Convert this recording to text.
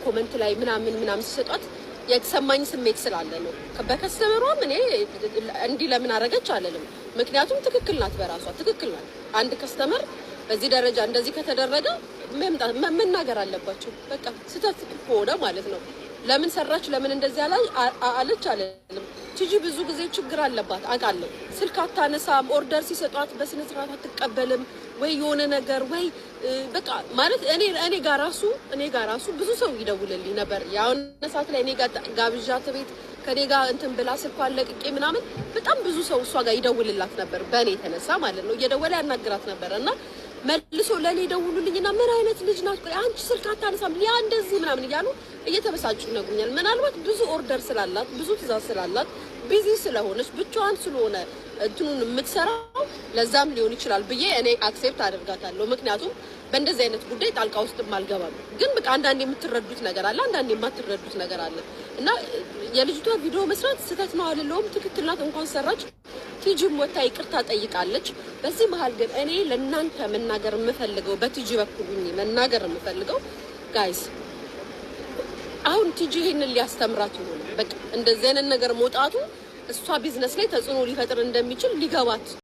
ኮሜንት ላይ ምናምን ሲሰጧት የተሰማኝ ስሜት ስላለ ነው። በከስተመሯም እኔ እንዲህ ለምን አረጋች አለለም። ምክንያቱም ትክክል ናት፣ በራሷ ትክክል ናት። አንድ ከስተመር በዚህ ደረጃ እንደዚህ ከተደረገ መናገር አለባቸው። በቃ ስህተት ከሆነ ማለት ነው። ለምን ሰራች ለምን እንደዚህ አለች አለለም። ቲጂ ብዙ ጊዜ ችግር አለባት አውቃለሁ። ስልክ አታነሳም፣ ኦርደር ሲሰጧት በስነ ስርዓት አትቀበልም፣ ወይ የሆነ ነገር ወይ በቃ ማለት እኔ ጋር ራሱ ብዙ ሰው ይደውልልኝ ነበር። ያው ሰዓት ላይ እኔ ጋር ጋብዣት ቤት ከኔ ጋር እንትን ብላ ስልኳን ለቅቄ ምናምን በጣም ብዙ ሰው እሷ ጋር ይደውልላት ነበር፣ በእኔ የተነሳ ማለት ነው። እየደወለ ያናግራት ነበር እና መልሶ ለኔ ደውሉልኝና ምን አይነት ልጅ ናት አንቺ ስልክ አታነሳም ያ እንደዚህ ምናምን እያሉ እየተበሳጩ ይነግሩኛል። ምናልባት ብዙ ኦርደር ስላላት ብዙ ትእዛዝ ስላላት ቢዚ ስለሆነች ብቻዋን ስለሆነ እንትኑን የምትሰራው ለዛም ሊሆን ይችላል ብዬ እኔ አክሴፕት አደርጋታለሁ። ምክንያቱም በእንደዚህ አይነት ጉዳይ ጣልቃ ውስጥ ማልገባም። ግን በቃ አንዳንዴ የምትረዱት ነገር አለ፣ አንዳንዴ የማትረዱት ነገር አለ እና የልጅቷ ቪዲዮ መስራት ስህተት ነው አልለውም፣ ትክክል ናት። እንኳን ሰራች ቲጂም ወታ ይቅርታ ጠይቃለች። በዚህ መሀል ግን እኔ ለእናንተ መናገር የምፈልገው በቲጂ በኩል መናገር የምፈልገው ጋይስ አሁን ቲጂ ይሄንን ሊያስተምራት ይሆናል። በቃ እንደዚህ አይነት ነገር መውጣቱ እሷ ቢዝነስ ላይ ተጽዕኖ ሊፈጥር እንደሚችል ሊገባት